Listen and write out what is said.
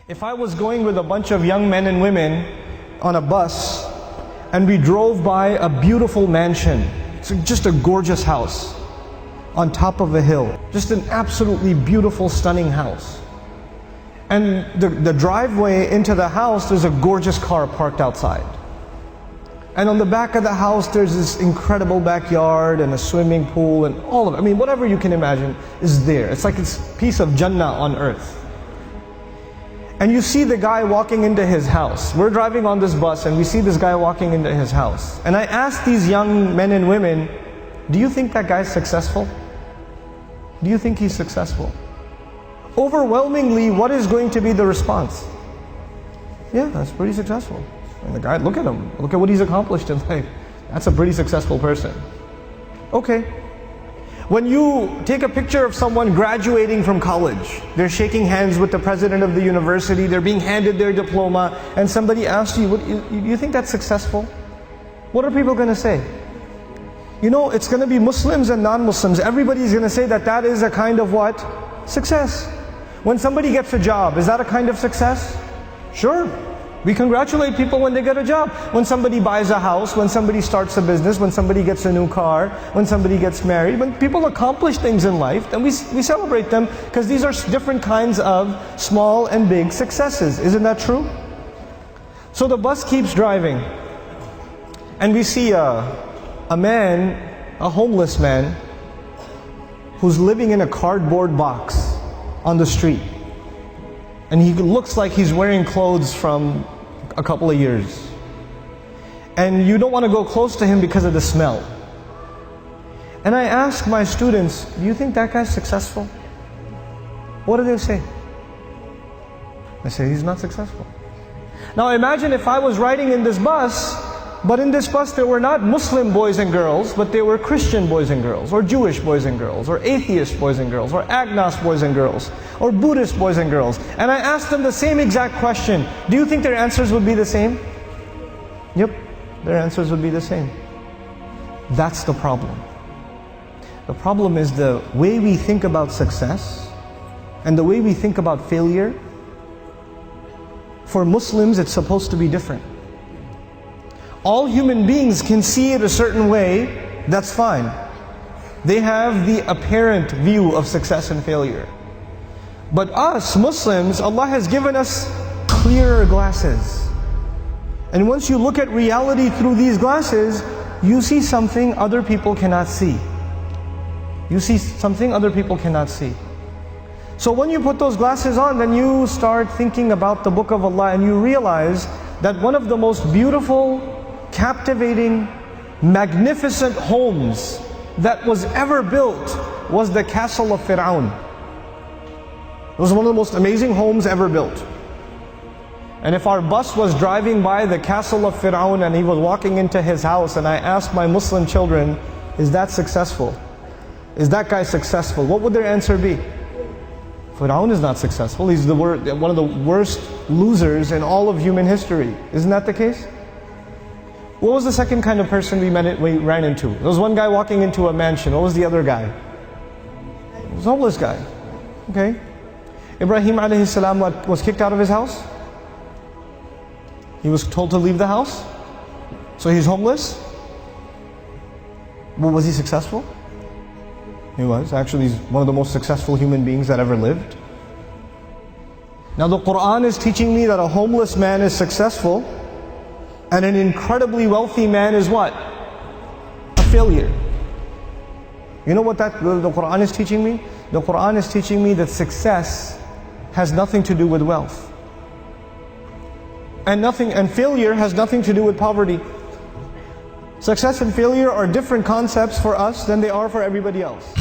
If I was going with a bunch of young men and women on a bus and we drove by a beautiful mansion, it's just a gorgeous house on top of a hill, just an absolutely beautiful, stunning house. And the driveway into the house, there's a gorgeous car parked outside. And on the back of the house, there's this incredible backyard and a swimming pool and all of it. I mean, whatever you can imagine is there. It's like it's a piece of Jannah on earth. And you see the guy walking into his house. We're driving on this bus and we see this guy walking into his house. And I asked these young men and women, do you think that guy's successful? Do you think he's successful? Overwhelmingly, what is going to be the response? Yeah, that's pretty successful. And the guy, look at him. Look at what he's accomplished in life. That's a pretty successful person. Okay. When you take a picture of someone graduating from college, they're shaking hands with the president of the university, they're being handed their diploma, and somebody asks you, you think that's successful? What are people going to say? You know, it's going to be Muslims and non-Muslims. Everybody's going to say that that is a kind of what? Success. When somebody gets a job, is that a kind of success? Sure. We congratulate people when they get a job. When somebody buys a house, when somebody starts a business, when somebody gets a new car, when somebody gets married, when people accomplish things in life, then we celebrate them because these are different kinds of small and big successes. Isn't that true? So the bus keeps driving and we see a man, a homeless man, who's living in a cardboard box on the street. And he looks like he's wearing clothes from a couple of years. And you don't want to go close to him because of the smell. And I ask my students, do you think that guy's successful? What do they say? I say, he's not successful. Now imagine if I was riding in this bus, but in this bus there were not Muslim boys and girls, but they were Christian boys and girls, or Jewish boys and girls, or atheist boys and girls, or agnostic boys and girls, or Buddhist boys and girls. And I asked them the same exact question. Do you think their answers would be the same? Yep, their answers would be the same. That's the problem. The problem is the way we think about success and the way we think about failure. For Muslims, it's supposed to be different. All human beings can see it a certain way, that's fine. They have the apparent view of success and failure. But us, Muslims, Allah has given us clearer glasses. And once you look at reality through these glasses, you see something other people cannot see. You see something other people cannot see. So when you put those glasses on, then you start thinking about the Book of Allah and you realize that one of the most beautiful, captivating, magnificent homes that was ever built was the castle of Fir'aun. It was one of the most amazing homes ever built. And if our bus was driving by the castle of Fir'aun and he was walking into his house and I asked my Muslim children, is that successful? Is that guy successful? What would their answer be? Fir'aun is not successful. He's one of the worst losers in all of human history. Isn't that the case? What was the second kind of person we ran into? There was one guy walking into a mansion. What was the other guy? He was a homeless guy. Okay. Ibrahim alayhi salam was kicked out of his house. He was told to leave the house. So he's homeless. Well, was he successful? He was. Actually, he's one of the most successful human beings that ever lived. Now the Quran is teaching me that a homeless man is successful and an incredibly wealthy man is what? A failure. You know what the Quran is teaching me? The Quran is teaching me that success has nothing to do with wealth. And failure has nothing to do with poverty. Success and failure are different concepts for us than they are for everybody else.